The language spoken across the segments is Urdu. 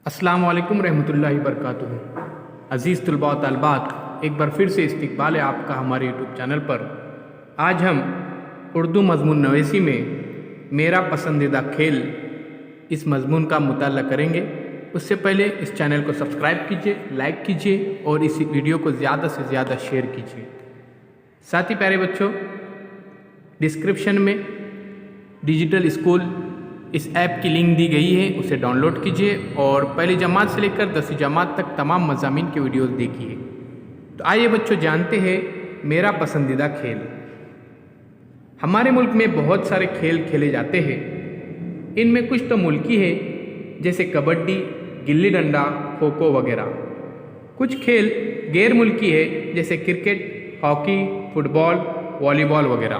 السلام علیکم رحمۃ اللہ وبرکاتہ۔ عزیز طلباء و طالبات، ایک بار پھر سے استقبال ہے آپ کا ہمارے یوٹیوب چینل پر۔ آج ہم اردو مضمون نویسی میں میرا پسندیدہ کھیل اس مضمون کا مطالعہ کریں گے۔ اس سے پہلے اس چینل کو سبسکرائب کیجیے، لائک کیجیے اور اس ویڈیو کو زیادہ سے زیادہ شیئر کیجیے۔ ساتھ ہی پیارے بچوں، ڈسکرپشن میں ڈیجیٹل اسکول اس ایپ کی لنک دی گئی ہے، اسے ڈاؤن لوڈ کیجیے اور پہلی جماعت سے لے کر 10ویں جماعت تک تمام مضامین کے ویڈیوز دیکھیے۔ تو آئیے بچوں جانتے ہیں میرا پسندیدہ کھیل۔ ہمارے ملک میں بہت سارے کھیل کھیلے جاتے ہیں۔ ان میں کچھ تو ملکی ہے جیسے کبڈی، گلی ڈنڈا، کھوکھو وغیرہ۔ کچھ کھیل غیر ملکی ہے جیسے کرکٹ، ہاکی، فٹ بال، والی بال وغیرہ۔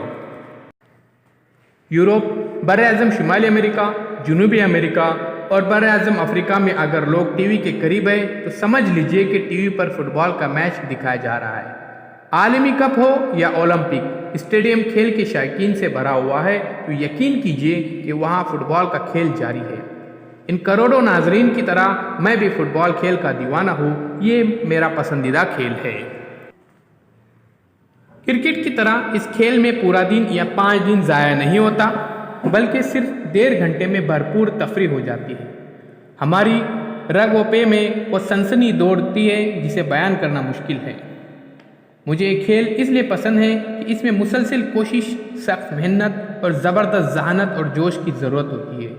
یورپ، بر اعظم شمالی امریکہ، جنوبی امریکہ اور بر اعظم افریقہ میں اگر لوگ ٹی وی کے قریب ہیں تو سمجھ لیجئے کہ ٹی وی پر فٹ بال کا میچ دکھایا جا رہا ہے۔ عالمی کپ ہو یا اولمپک، اسٹیڈیم کھیل کے شائقین سے بھرا ہوا ہے تو یقین کیجئے کہ وہاں فٹ بال کا کھیل جاری ہے۔ ان کروڑوں ناظرین کی طرح میں بھی فٹ بال کھیل کا دیوانہ ہوں، یہ میرا پسندیدہ کھیل ہے۔ کرکٹ کی طرح اس کھیل میں پورا دن یا 5 دن ضائع نہیں ہوتا، بلکہ صرف 1.5 گھنٹے میں بھرپور تفریح ہو جاتی ہے۔ ہماری رگ و پے میں وہ سنسنی دوڑتی ہے جسے بیان کرنا مشکل ہے۔ مجھے یہ کھیل اس لیے پسند ہے کہ اس میں مسلسل کوشش، سخت محنت اور زبردست ذہانت اور جوش کی ضرورت ہوتی ہے۔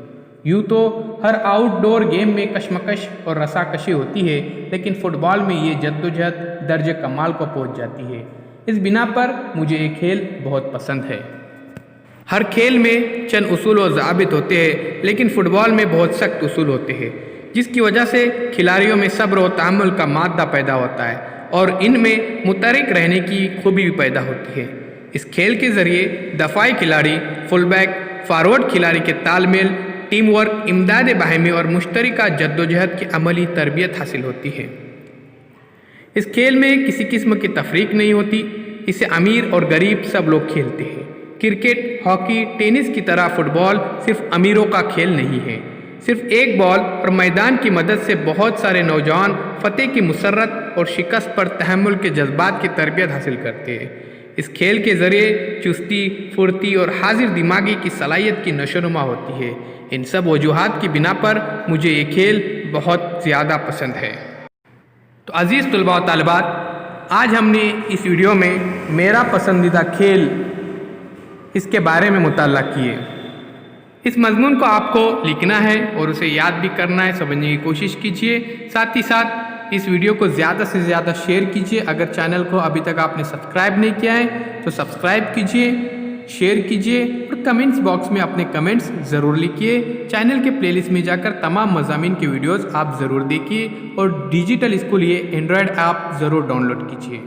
یوں تو ہر آؤٹ ڈور گیم میں کشمکش اور رساکشی ہوتی ہے، لیکن فٹ بال میں یہ جدوجہد درجہ کمال کو پہنچ جاتی ہے۔ اس بنا پر مجھے یہ کھیل بہت پسند ہے۔ ہر کھیل میں چند اصول و ضوابط ہوتے ہیں، لیکن فٹ بال میں بہت سخت اصول ہوتے ہیں، جس کی وجہ سے کھلاڑیوں میں صبر و تحمل کا مادہ پیدا ہوتا ہے اور ان میں متحرک رہنے کی خوبی بھی پیدا ہوتی ہے۔ اس کھیل کے ذریعے دفاعی کھلاڑی، فل بیک، فارورڈ کھلاڑی کے تال میل، ٹیم ورک، امداد باہمی اور مشترکہ جدوجہد کی عملی تربیت حاصل ہوتی ہے۔ اس کھیل میں کسی قسم کی تفریق نہیں ہوتی، اسے امیر اور غریب سب لوگ کھیلتے ہیں۔ کرکٹ، ہاکی، ٹینس کی طرح فٹ بال صرف امیروں کا کھیل نہیں ہے۔ صرف ایک بال اور میدان کی مدد سے بہت سارے نوجوان فتح کی مسرت اور شکست پر تحمل کے جذبات کی تربیت حاصل کرتے ہیں۔ اس کھیل کے ذریعے چستی، پھرتی اور حاضر دماغی کی صلاحیت کی نشوونما ہوتی ہے۔ ان سب وجوہات کی بنا پر مجھے یہ کھیل بہت زیادہ پسند ہے۔ تو عزیز طلباء و طالبات، آج ہم نے اس ویڈیو میں میرا پسندیدہ کھیل اس کے بارے میں مطالعہ کیے۔ اس مضمون کو آپ کو لکھنا ہے اور اسے یاد بھی کرنا ہے، سمجھنے کی کوشش کیجیے۔ ساتھ ہی ساتھ اس ویڈیو کو زیادہ سے زیادہ شیئر کیجیے۔ اگر چینل کو ابھی تک آپ نے سبسکرائب نہیں کیا ہے تو سبسکرائب کیجیے، شیئر کیجیے اور کمنٹس باکس میں اپنے کمنٹس ضرور لکھیے۔ چینل کے پلے لسٹ میں جا کر تمام مضامین کے ویڈیوز آپ ضرور دیکھیے اور ڈیجیٹل اسکول یہ اینڈرائڈ ایپ ضرور ڈاؤن لوڈ کیجیے۔